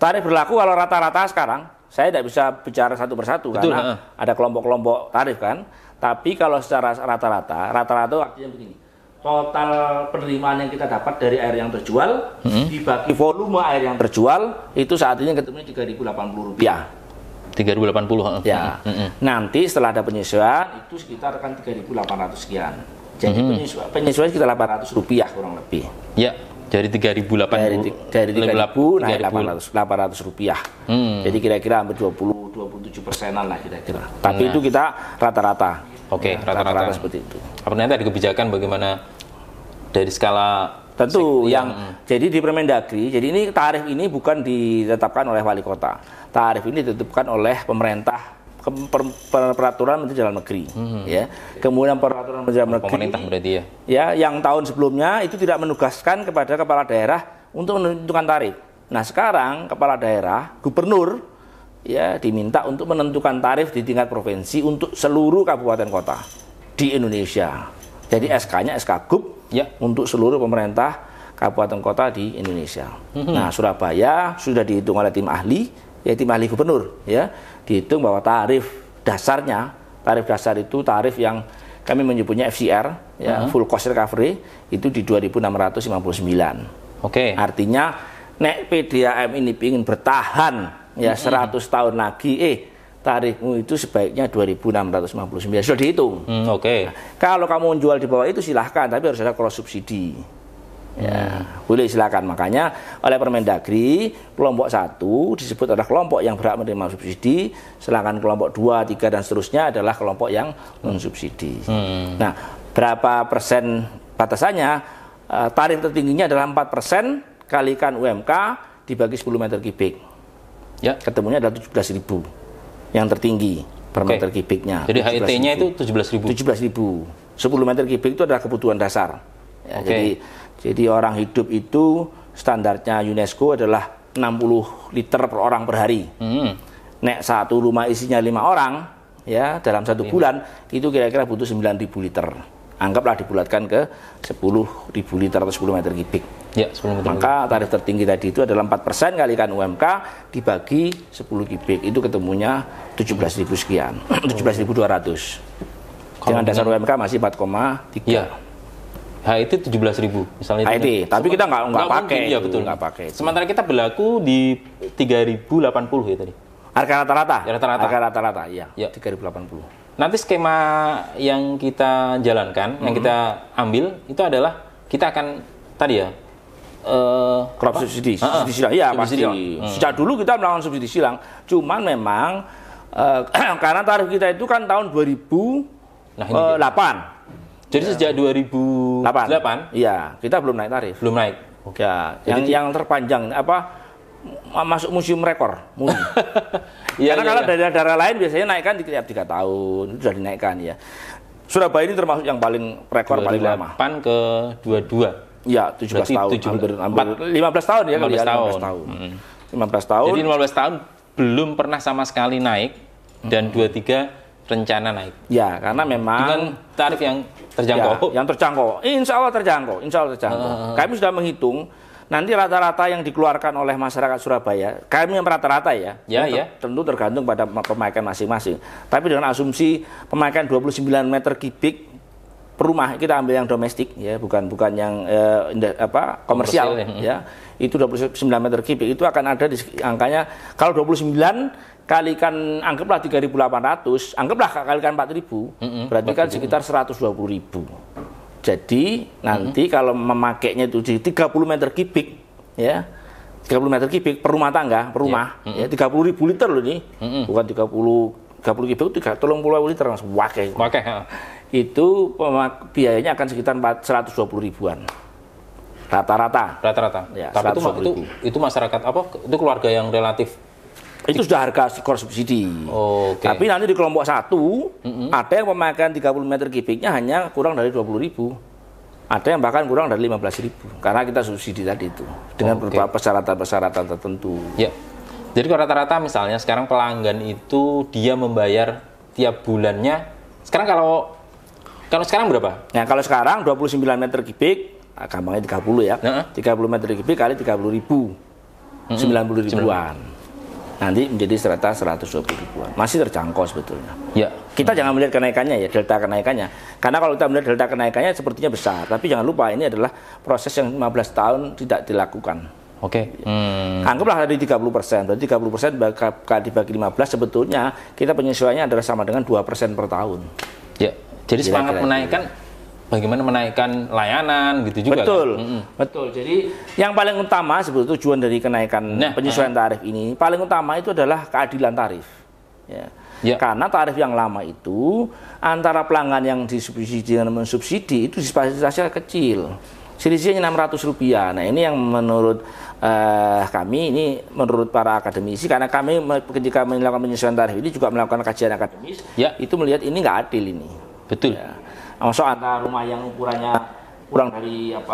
Tarif berlaku kalau rata-rata sekarang, saya tidak bisa bicara satu persatu. Betul, karena ada kelompok-kelompok tarif kan. Tapi kalau secara rata-rata artinya begini. Total penerimaan yang kita dapat dari air yang terjual dibagi volume air yang terjual itu saat ini ketemunya Rp3.080. 3.080. Ya. Nanti setelah ada penyesuaian itu sekitar kan 3.800 sekian. Jadi penyesuaian sekitar Rp800 kurang lebih. Ya, dari 3.080 dari 3.000 naik Rp800. Jadi kira-kira hampir 27%-an lah kira-kira. Tapi itu kita rata-rata. Oke, rata-rata seperti itu. Apa nanti ada kebijakan bagaimana dari skala tentu jadi di Permendagri, jadi ini tarif ini bukan ditetapkan oleh wali kota. Tarif ini ditetapkan oleh pemerintah peraturan Menteri Dalam Negeri ya. Kemudian peraturan Menteri Dalam Negeri pemerintah berarti ya yang tahun sebelumnya itu tidak menugaskan kepada kepala daerah untuk menentukan tarif. Nah, sekarang kepala daerah, gubernur ya diminta untuk menentukan tarif di tingkat provinsi untuk seluruh kabupaten kota di Indonesia. Jadi SK-nya SK Gub untuk seluruh pemerintah kabupaten kota di Indonesia. Nah, Surabaya sudah dihitung oleh tim ahli, ya tim ahli gubernur, ya dihitung bahwa tarif dasar itu tarif yang kami menyebutnya FCR, ya full cost recovery itu di 2.659. Oke. Artinya nek PDAM ini ingin bertahan ya 100 tahun lagi, tarifmu itu sebaiknya 2.659 sudah dihitung. Oke. Nah, kalau kamu menjual di bawah itu silahkan, tapi harus ada cross subsidi. Ya, boleh silakan. Makanya oleh Permendagri kelompok 1 disebut adalah kelompok yang berhak menerima subsidi, sedangkan kelompok 2, 3 dan seterusnya adalah kelompok yang non subsidi. Nah, berapa persen batasannya? Tarif tertingginya adalah 4% kalikan UMK dibagi 10 meter kubik. Ya, ketemunya adalah 17.000 yang tertinggi per meter kubiknya. Jadi HET-nya itu 17.000. 17.000. 10 meter kubik itu adalah kebutuhan dasar. Ya, jadi orang hidup itu standarnya UNESCO adalah 60 liter per orang per hari. Nek satu rumah isinya 5 orang, ya dalam 1 bulan itu kira-kira butuh 9.000 liter. Anggaplah dibulatkan ke 10.000 liter atau 10 meter kubik. Ya, 10 meter. Maka tarif tertinggi tadi itu adalah 4% kalikan UMK dibagi 10 kubik. Itu ketemunya 17.000 sekian. 17.200. Dengan dasar UMK masih 4,3. Ya. HET 17.000 misalnya. HET, tapi kita nggak pakai. Iya, betul. Nggak pakai. Sementara kita berlaku di 3.080 ya tadi. Harga rata-rata. Harga rata-rata, iya. 3.080. Nanti skema yang kita jalankan, yang kita ambil itu adalah kita akan tadi ya crop subsidi silang. Iya, pasti. Sejak dulu kita melakukan subsidi silang. Cuman memang karena tarif kita itu kan tahun 2008. Jadi sejak 2008, iya, kita belum naik tarif. Belum naik. Oke. Ya, yang terpanjang masuk museum rekor. Karena kalau daerah-daerah lain biasanya naikkan di tiap 3 tahun, itu sudah dinaikkan ya. Surabaya ini termasuk yang paling rekor paling lama. 8 ke 22. Iya, 17 tahun. Hampir 15 tahun ya kali ya. 15 tahun. 15 tahun. Jadi 15 tahun belum pernah sama sekali naik dan 23 rencana naik. Ya, karena memang dengan tarif yang terjangkau. Ya, yang terjangkau. Insya Allah terjangkau. Kami sudah menghitung nanti rata-rata yang dikeluarkan oleh masyarakat Surabaya, kami yang rata-rata ya. Tentu tergantung pada pemakaian masing-masing. Tapi dengan asumsi pemakaian 29 meter kubik per rumah, kita ambil yang domestik ya, bukan yang komersial ya. Itu 29 meter kubik itu akan ada di angkanya kalau 29 kalikan anggaplah 3.800, anggaplah kalikan 4.000, berarti kan sekitar 120.000. Jadi nanti kalau memakainya itu di 30 meter kubik, ya 30 meter kubik per rumah tangga, per rumah, ya 30.000 liter loh ini, bukan 30 kubik, 30 liter langsung wakai. Itu biayanya akan sekitar 120 ribuan. Rata-rata. Ya, tapi itu masyarakat itu keluarga yang relatif. Itu sudah harga skor subsidi. Tapi nanti di kelompok 1 ada yang pemakaian 30 meter kubiknya hanya kurang dari 20.000. Ada yang bahkan kurang dari 15.000 karena kita subsidi tadi itu dengan beberapa persyaratan tertentu. Ya. Jadi kalau rata-rata misalnya sekarang pelanggan itu dia membayar tiap bulannya. Sekarang kalau sekarang berapa? Nah, kalau sekarang 29 meter kubik, gampangnya 30 ya. 30 meter kubik kali 30 ribu. 90 ribuan. Nanti menjadi serata 120 ribuan. Masih terjangkau sebetulnya. Ya. Kita jangan melihat kenaikannya ya, delta kenaikannya. Karena kalau kita melihat delta kenaikannya sepertinya besar. Tapi jangan lupa ini adalah proses yang 15 tahun tidak dilakukan. Oke. Anggaplah dari 30%. Berarti 30% dibagi 15 sebetulnya kita penyesuaiannya adalah sama dengan 2% per tahun. Ya. Jadi semangat menaikkan, bagaimana menaikkan layanan gitu juga. Betul, kan? Betul. Jadi yang paling utama sebetulnya tujuan dari kenaikan penyesuaian tarif ini, paling utama itu adalah keadilan tarif. Ya. Karena tarif yang lama itu antara pelanggan yang disubsidi dengan mensubsidi itu disparitasnya kecil. Selisihnya Rp600. Nah ini yang menurut kami, ini menurut para akademisi, karena kami ketika melakukan penyesuaian tarif ini juga melakukan kajian akademis, itu melihat ini nggak adil ini. Betul. Ya. Maksud antara rumah yang ukurannya kurang dari 40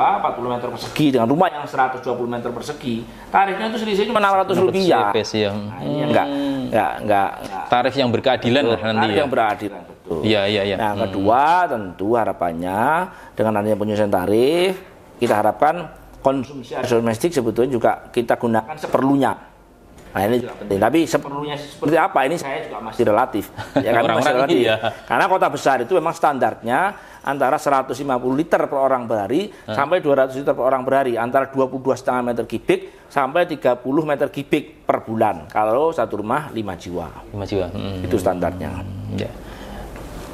meter persegi dengan rumah yang 120 meter persegi, tarifnya itu selisihnya cuma Rp600. Nah, ini enggak tarif yang berkeadilan lah nanti. Tarif yang berkeadilan, betul. Iya. Nah, kedua tentu harapannya dengan adanya penyesuaian tarif, kita harapkan konsumsi air domestik sebetulnya juga kita gunakan seperlunya. Nah ini juga penting. Tapi seperlunya seperti apa ini saya juga masih relatif. Ya kan masih relatif. Iya. Karena kota besar itu memang standarnya antara 150 liter per orang per hari sampai 200 liter per orang per hari, antara 22,5 meter kubik sampai 30 meter kubik per bulan. Kalau satu rumah 5 jiwa. 5 jiwa. Itu standarnya. Ya.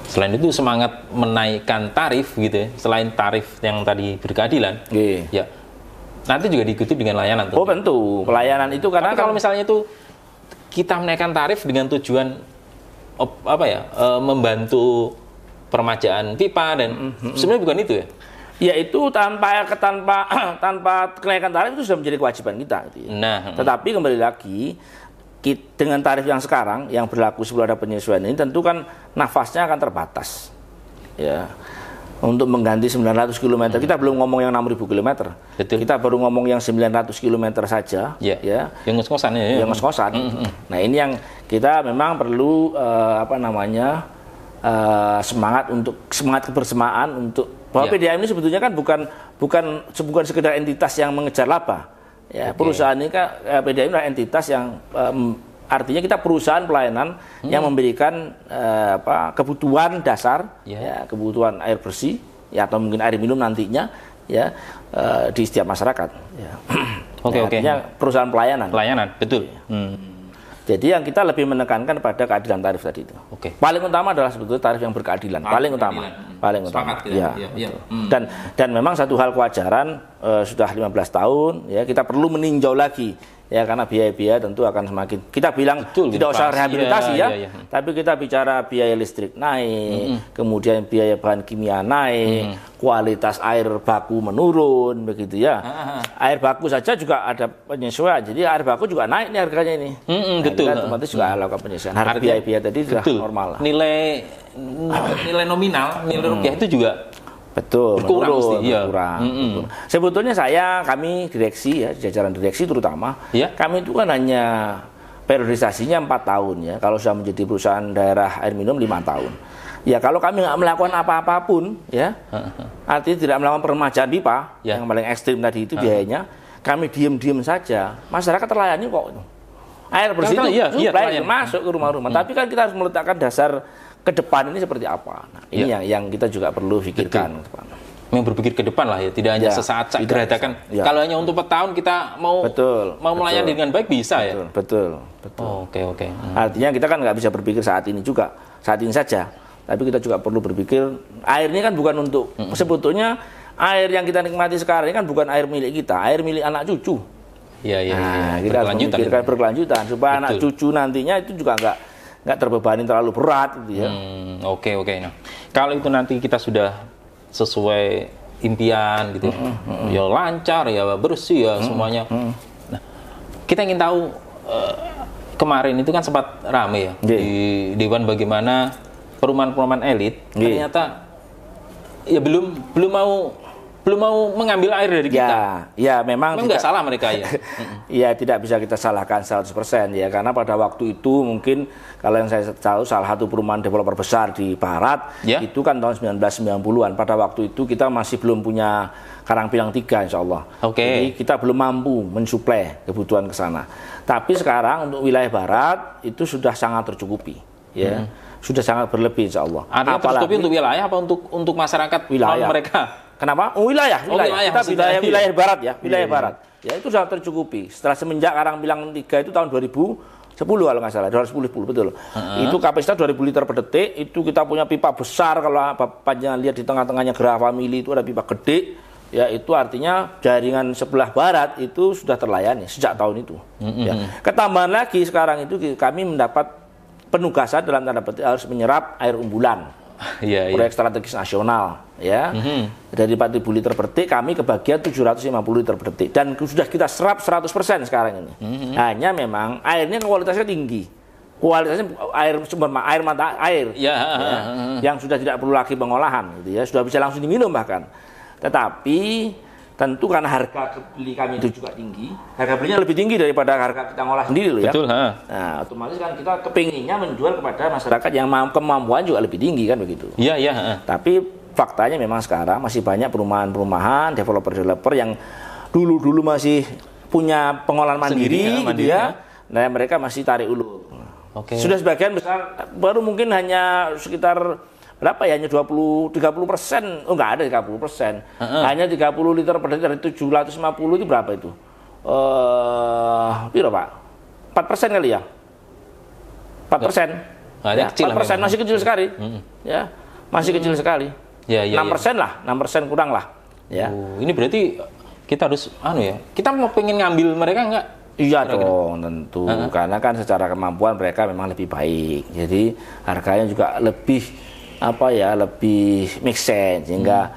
Selain itu semangat menaikkan tarif gitu ya. Selain tarif yang tadi berkeadilan. Ya. Nanti juga diikuti dengan layanan. Oh tentu, pelayanan itu karena kalau misalnya itu kita menaikkan tarif dengan tujuan membantu permajaan pipa dan sebenarnya bukan itu ya? Ya itu tanpa kenaikan tarif itu sudah menjadi kewajiban kita. Gitu ya. Nah, tetapi kembali lagi dengan tarif yang sekarang yang berlaku sebelum ada penyesuaian ini tentu kan nafasnya akan terbatas. Ya. Untuk mengganti 900 km, kita belum ngomong yang 6.000 km. Betul. Kita baru ngomong yang 900 km saja. Ya. Yang ngos-ngosan ya. Yang ngos-ngosan. Nah ini yang kita memang perlu semangat kebersamaan untuk bahwa PDAM ini sebetulnya kan bukan sekedar entitas yang mengejar laba. Ya, perusahaan ini kan PDAM adalah entitas yang artinya kita perusahaan pelayanan yang memberikan kebutuhan dasar, kebutuhan air bersih, atau mungkin air minum nantinya, di setiap masyarakat. Artinya perusahaan pelayanan. Pelayanan, betul. Jadi yang kita lebih menekankan pada keadilan tarif tadi itu. Paling utama adalah sebetulnya tarif yang berkeadilan. Paling utama. Ya. Dan memang satu hal kewajaran sudah 15 tahun, ya kita perlu meninjau lagi. Ya karena biaya-biaya tentu akan semakin, kita bilang tidak usah rehabilitasi tapi kita bicara biaya listrik naik, kemudian biaya bahan kimia naik, kualitas air baku menurun, begitu ya. Air baku saja juga ada penyesuaian, jadi air baku juga naik nih harganya ini. Betul. Kita otomatis juga lakukan penyesuaian. Harga biaya-biaya tadi sudah normal lah. Nilai nominal, nilai rupiah itu juga berkurang. Sebetulnya kami direksi ya, jajaran direksi terutama, kami itu kan hanya periodisasinya 4 tahun ya. Kalau sudah menjadi perusahaan daerah air minum 5 tahun. Ya kalau kami nggak melakukan apa-apapun ya, artinya tidak melakukan peremajaan pipa yang paling ekstrim tadi itu biayanya, kami diem-diem saja, masyarakat terlayani kok. Air bersih itu masuk ke rumah-rumah. Tapi kan kita harus meletakkan dasar ke depan ini seperti apa. Nah, ini yang kita juga perlu pikirkan. Yang berpikir ke depan lah ya, tidak hanya sesaat geradakan. Kalau hanya untuk 4 tahun kita mau melayani dengan baik bisa ya. Betul. Oke. Artinya kita kan nggak bisa berpikir saat ini saja. Tapi kita juga perlu berpikir air ini kan bukan untuk sebetulnya air yang kita nikmati sekarang ini kan bukan air milik kita, air milik anak cucu. Kita harus memikirkan berkelanjutan supaya anak cucu nantinya itu juga nggak terbebani terlalu berat gitu ya. Oke. Nah, kalau itu nanti kita sudah sesuai impian gitu, ya lancar, ya bersih, ya semuanya. Nah, kita ingin tahu kemarin itu kan sempat rame ya di Dewan bagaimana perumahan-perumahan elit ternyata ya belum mau belum mau mengambil air dari kita. Ya memang nggak salah mereka ya. Ya tidak bisa kita salahkan 100% ya, karena pada waktu itu mungkin kalau yang saya tahu salah satu perumahan developer besar di barat itu kan tahun 1990-an. Pada waktu itu kita masih belum punya Karangpilang 3 insya Allah. Jadi kita belum mampu mensuplai kebutuhan ke sana. Tapi sekarang untuk wilayah barat itu sudah sangat tercukupi ya. Sudah sangat berlebih insya Allah. Artinya tercukupi untuk wilayah apa untuk masyarakat wilayah mereka? Kenapa? Wilayah. Kita wilayah barat ya, wilayah barat. Ya itu sudah tercukupi. Setelah semenjak Karangpilang 3 itu tahun 2010 kalau nggak salah, 2010 betul. Itu kapasitas 2000 liter per detik. Itu kita punya pipa besar. Kalau Bapak jangan lihat di tengah-tengahnya Geraha Family itu ada pipa gede. Ya itu artinya jaringan sebelah barat itu sudah terlayani sejak tahun itu. Ya. Ketambahan lagi sekarang itu kami mendapat penugasan dalam tanda petik harus menyerap air umbulan. Proyek strategis nasional ya. Dari 4.000 liter per detik kami kebagian 750 liter per detik dan sudah kita serap 100% sekarang ini. Hanya memang airnya kualitasnya tinggi. Kualitasnya air sumber air mata air yang sudah tidak perlu lagi pengolahan gitu ya, sudah bisa langsung diminum bahkan. Tetapi tentu karena harga beli kami itu juga tinggi, harga belinya lebih tinggi daripada harga kita ngolah sendiri loh ya. Betul, Nah, otomatis kan kita kepinginnya menjual kepada masyarakat yang kemampuan juga lebih tinggi kan begitu. Tapi faktanya memang sekarang masih banyak perumahan-perumahan, developer-developer yang dulu masih punya pengolahan mandiri gitu ya. Nah, mereka masih tarik ulur. Sudah sebagian besar, baru mungkin hanya sekitar berapa ya, hanya 20-30%, enggak ada 30%, hanya 30 liter per detik dari 750 itu berapa itu? Piro Pak? 4% kali ya? 4%. Ya, 4% masih kecil sekali, ya masih kecil sekali. 6% lah, 6% kurang lah. Ya. Ini berarti kita harus, kita mau pengen ngambil mereka enggak? Iya dong, tentu. Karena kan secara kemampuan mereka memang lebih baik. Jadi harganya juga lebih lebih make sense sehingga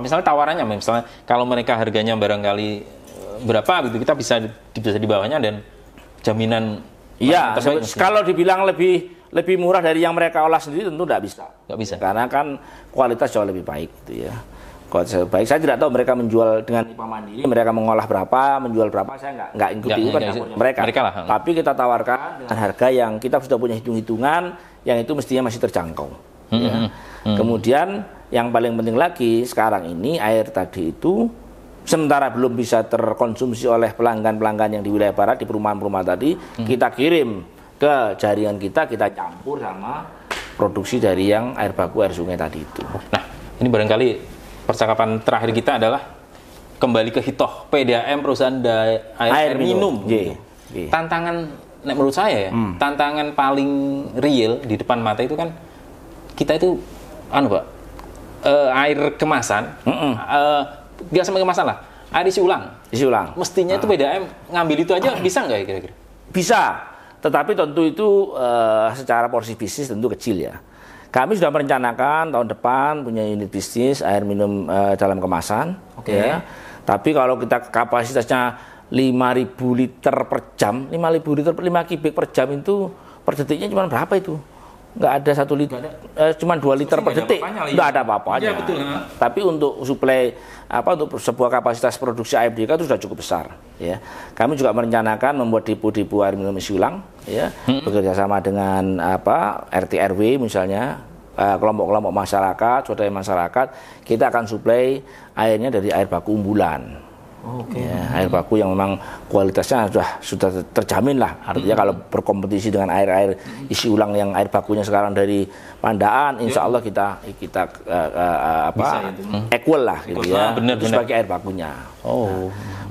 misalnya tawarannya, misalnya kalau mereka harganya barangkali berapa gitu, kita bisa di bawahnya dan jaminan. Iya, kalau dibilang lebih murah dari yang mereka olah sendiri tentu nggak bisa. Karena kan kualitas jauh lebih baik gitu ya. Kualitas baik. Saya tidak tahu mereka menjual dengan pipa mandiri, mereka mengolah berapa, menjual berapa, saya nggak ikuti itu kan mereka lah. Tapi kita tawarkan dengan harga yang kita sudah punya hitung-hitungan yang itu mestinya masih terjangkau. Ya. Kemudian yang paling penting lagi sekarang ini air tadi itu sementara belum bisa terkonsumsi oleh pelanggan-pelanggan yang di wilayah barat di perumahan-perumahan tadi, kita kirim ke jaringan kita campur sama produksi dari yang air baku air sungai tadi itu. Nah, ini barangkali percakapan terakhir kita adalah kembali ke Hitoh PDAM, perusahaan air minum. Tantangan menurut saya ya, tantangan paling real di depan mata itu kan kita itu air kemasan, nggak sama kemasan lah, air isi ulang. Mestinya itu PDAM ngambil itu aja bisa nggak ya kira-kira? Bisa, tetapi tentu itu secara porsi bisnis tentu kecil ya. Kami sudah merencanakan tahun depan punya unit bisnis air minum dalam kemasan. Ya. Tapi kalau kita kapasitasnya 5.000 liter per jam, 5.000 liter per 5 kubik per jam itu per detiknya cuma berapa itu? Nggak ada 1 liter, cuma 2 liter per detik, nggak ada apa-apanya. Tapi untuk suplai untuk sebuah kapasitas produksi AFDK itu sudah cukup besar. Ya, kami juga merencanakan membuat depo-depo air minum isi ulang, ya, bekerjasama dengan RT RW misalnya, kelompok-kelompok masyarakat, swadaya masyarakat, kita akan suplai airnya dari air baku umbulan. Air baku yang memang kualitasnya sudah terjamin lah. Artinya kalau berkompetisi dengan air isi ulang yang air bakunya sekarang dari Pandaan, insya Allah kita equal lah gitu ya. Sebagai air bakunya.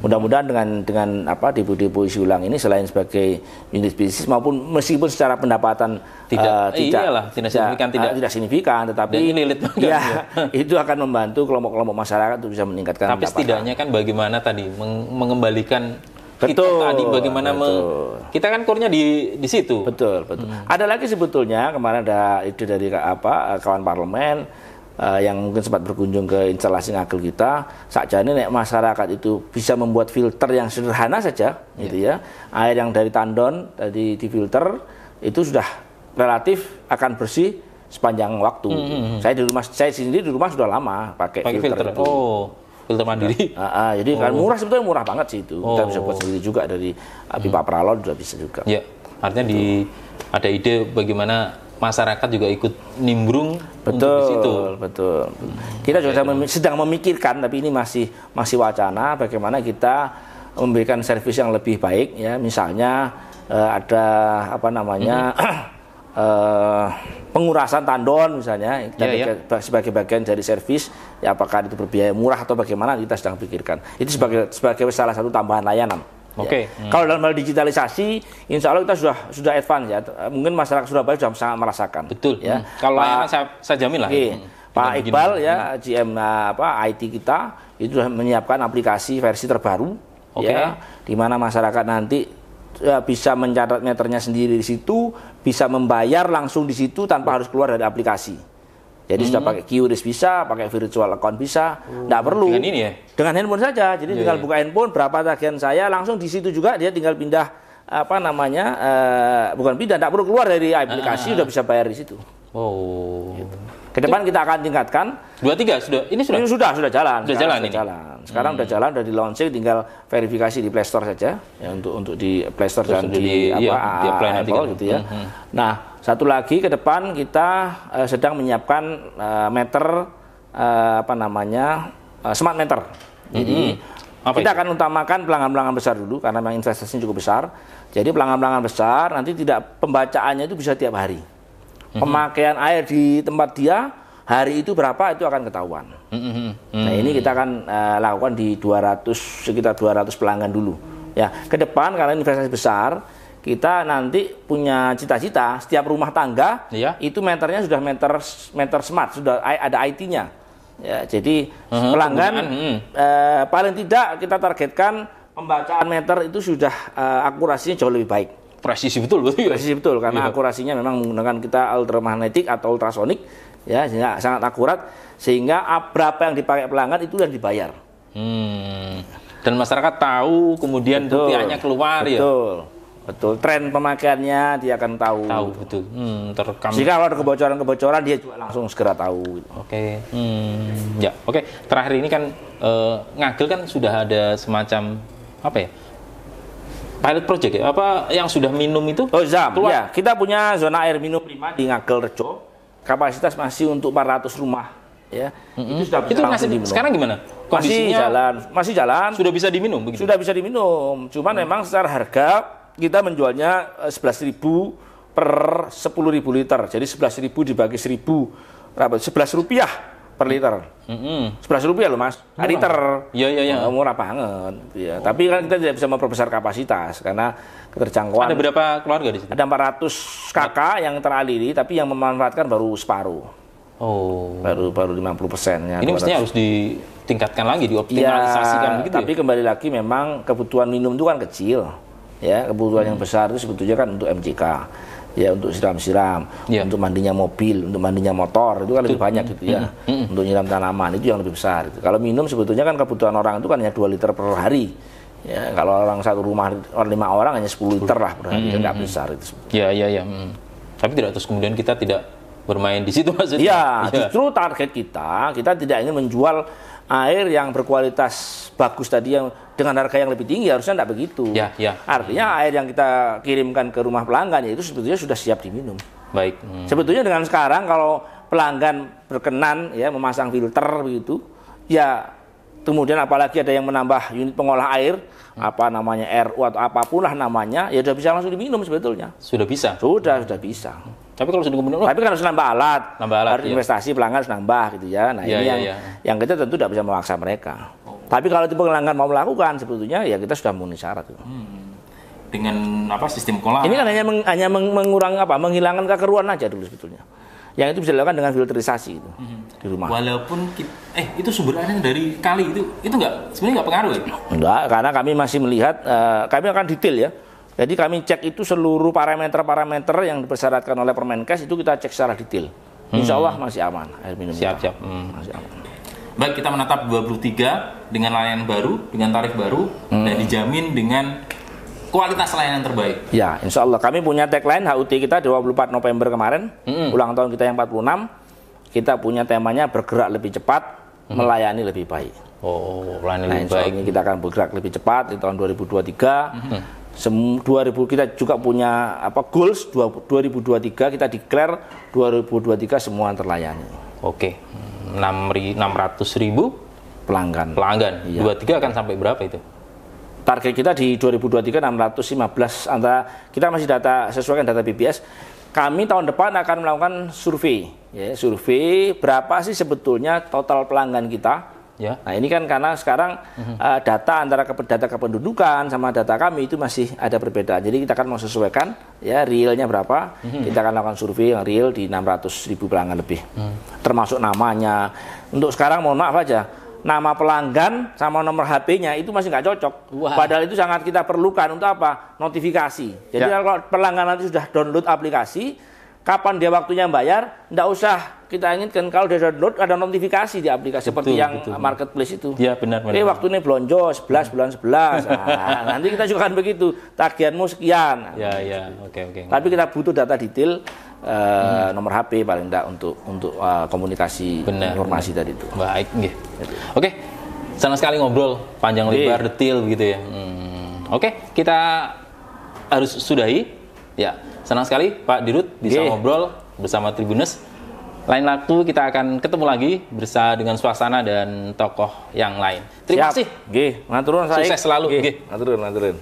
Mudah-mudahan dengan depo-depo isi ulang ini selain sebagai unit bisnis maupun meskipun secara pendapatan tidak signifikan, tetapi itu akan membantu kelompok-kelompok masyarakat untuk bisa meningkatkan pendapatan. Tapi setidaknya kan bagaimana tadi mengembalikan tadi bagaimana kita kan core-nya di situ. Betul. Ada lagi sebetulnya kemarin ada ide dari kawan parlemen yang mungkin sempat berkunjung ke instalasi ngagel kita, sakjane nek masyarakat itu bisa membuat filter yang sederhana saja gitu ya. Air yang dari tandon tadi difilter itu sudah relatif akan bersih sepanjang waktu. Saya sendiri di rumah sudah lama pakai filter itu. Filter mandiri. Jadi kan murah, sebetulnya murah banget sih itu. Kita bisa buat sendiri juga dari pipa Pralon sudah bisa juga. Ya, artinya ada ide bagaimana masyarakat juga ikut nimbrung untuk di situ. Betul. Kita juga sedang memikirkan, tapi ini masih wacana bagaimana kita memberikan servis yang lebih baik ya. Misalnya ada pengurasan tandon misalnya sebagai bagian dari servis, ya apakah itu berbiaya murah atau bagaimana, kita sedang pikirkan. Itu sebagai salah satu tambahan layanan. Kalau dalam hal digitalisasi, insya Allah kita sudah advance ya. Mungkin masyarakat Surabaya sudah sangat merasakan. Betul. Ya. Kalau layanan saya jamin lah. Pak Iqbal ya, GM IT kita itu sudah menyiapkan aplikasi versi terbaru, ya, di mana masyarakat nanti bisa mencatat meternya sendiri di situ, bisa membayar langsung di situ tanpa harus keluar dari aplikasi. Jadi sudah pakai QRIS bisa, pakai virtual account bisa, tidak perlu. Dengan ini ya? Dengan handphone saja. Jadi tinggal buka handphone, berapa tagihan saya, langsung di situ juga dia tinggal pindah bukan pindah, tidak perlu keluar dari aplikasi, sudah bisa bayar di situ. Gitu. Ke depan kita akan tingkatkan. 23 sudah jalan. Sekarang sudah jalan, sudah di launching, tinggal verifikasi di Play Store saja ya, untuk di Play Store dan di Apple gitu ya. Nah, satu lagi ke depan kita sedang menyiapkan smart meter. Jadi kita akan utamakan pelanggan-pelanggan besar dulu karena memang investasinya cukup besar. Jadi pelanggan-pelanggan besar nanti pembacaannya itu bisa tiap hari. Pemakaian air di tempat dia hari itu berapa itu akan ketahuan. Nah, ini kita akan lakukan di sekitar 200 pelanggan dulu. Ya, ke depan karena investasi besar, kita nanti punya cita-cita setiap rumah tangga itu meternya sudah meter smart, sudah ada IT-nya. Ya, jadi pelanggan paling tidak kita targetkan pembacaan meter itu sudah akurasinya jauh lebih baik. Presisi betul karena akurasinya memang menggunakan kita ultramagnetik atau ultrasonik ya, sehingga sangat akurat, sehingga berapa yang dipakai pelanggan itu yang dibayar. Dan masyarakat tahu, kemudian rupiahnya keluar. Betul, tren pemakaiannya dia akan tahu. Betul. Terekam. Jika kalau ada kebocoran dia juga langsung segera tahu. Terakhir ini kan Ngagel kan sudah ada semacam pilot project ya? Yang sudah minum itu? ZAM. Ya, kita punya zona air minum 5 di Ngagel Rejo. Kapasitas masih untuk 400 rumah. Ya, itu sudah bisa langsung diminum. Sekarang gimana? Kondisinya masih jalan. Sudah bisa diminum begitu? Sudah bisa diminum. Cuman memang secara harga kita menjualnya 11.000 per 10.000 liter. Jadi 11.000 dibagi 1.000 11 rupiah per liter. 11 rupiah loh Mas, per liter. Iya. Murah banget. Ya. Tapi kan kita tidak bisa memperbesar kapasitas karena keterjangkauan. Ada berapa keluarga di situ? Ada 400 kakak yang teraliri, tapi yang memanfaatkan baru separuh. Baru 50%-nya. Ini mestinya harus ditingkatkan lagi, dioptimalisasikan begitu. Tapi kembali lagi memang kebutuhan minum itu kan kecil. Ya, kebutuhan yang besar itu sebetulnya kan untuk MCK. Ya, untuk siram-siram, untuk mandinya mobil, untuk mandinya motor, itu kan lebih banyak gitu ya. Untuk nyiram tanaman itu yang lebih besar. Gitu. Kalau minum sebetulnya kan kebutuhan orang itu kan hanya 2 liter per hari. Ya, kalau orang satu rumah 5 orang hanya 10 liter lah per hari, nggak besar itu. Iya. Tapi tidak terus kemudian kita tidak bermain di situ maksudnya. Iya, justru target kita tidak ingin menjual air yang berkualitas bagus tadi yang dengan harga yang lebih tinggi, harusnya tidak begitu. Artinya air yang kita kirimkan ke rumah pelanggan itu sebetulnya sudah siap diminum. Baik. Sebetulnya dengan sekarang kalau pelanggan berkenan ya memasang filter begitu, ya kemudian apalagi ada yang menambah unit pengolah air, RO atau apapun lah namanya, ya sudah bisa langsung diminum sebetulnya. Sudah bisa. Sudah bisa. Tapi kalau sudah kemudian, tapi kan harus nambah alat harus investasi pelanggan harus nambah gitu ya. Nah ini yang kita tentu tidak bisa memaksa mereka. Tapi kalau tipe pelanggan mau melakukan sebetulnya ya kita sudah memenuhi syarat itu. Dengan sistem kolam. Ini kan hanya menghilangkan kekeruan aja dulu sebetulnya. Yang itu bisa dilakukan dengan filterisasi itu di rumah. Walaupun itu sumber airnya dari kali itu sebenarnya nggak pengaruh ya? Enggak, karena kami masih melihat kami akan detail ya. Jadi kami cek itu seluruh parameter yang dipersyaratkan oleh Permenkes itu kita cek secara detail. Insya Allah masih aman air minum. Siap. Masih aman. Baik, kita menatap 23 dengan layanan baru, dengan tarif baru, dan dijamin dengan kualitas layanan terbaik. Ya, insya Allah. Kami punya tagline HUT kita 24 November kemarin, ulang tahun kita yang 46. Kita punya temanya bergerak lebih cepat, melayani lebih baik. Oh, melayani lebih Insya baik. Allah ini kita akan bergerak lebih cepat di tahun 2023. 2000 kita juga punya goals 2023, kita declare 2023 semua terlayani. Oke, 600.000 pelanggan. Iya. 23 akan sampai berapa itu? Target kita di 2023 615, antara kita masih sesuaikan data BPS. Kami tahun depan akan melakukan survei, ya, survei berapa sih sebetulnya total pelanggan kita. Ya. Nah ini kan karena sekarang data antara data kependudukan sama data kami itu masih ada perbedaan. Jadi kita akan mau sesuaikan ya realnya berapa. Kita akan lakukan survei yang real di 600.000 pelanggan lebih. Termasuk namanya. Untuk sekarang mohon maaf aja, nama pelanggan sama nomor HP-nya itu masih nggak cocok. Padahal itu sangat kita perlukan untuk apa? Notifikasi. Jadi kalau pelanggan nanti sudah download aplikasi, kapan dia waktunya bayar, nggak usah kita inginkan kalau dia download ada notifikasi di aplikasi seperti yang marketplace itu. Iya benar. Waktunya belanja 11 bulan 11. Nah, nanti kita juga kan begitu, tagihanmu sekian. Ya, oke. Tapi kita butuh data detail nomor HP paling enggak untuk komunikasi informasi tadi itu. Baik, nggih. Oke. Senang sekali ngobrol panjang lebar detail begitu ya. Oke, kita harus sudahi. Ya, senang sekali Pak Dirut bisa ngobrol bersama Tribuners. Lain waktu kita akan ketemu lagi bersama dengan suasana dan tokoh yang lain. Terima kasih. Nggih, matur nuwun. Sukses selalu. Nggih, matur nuwun.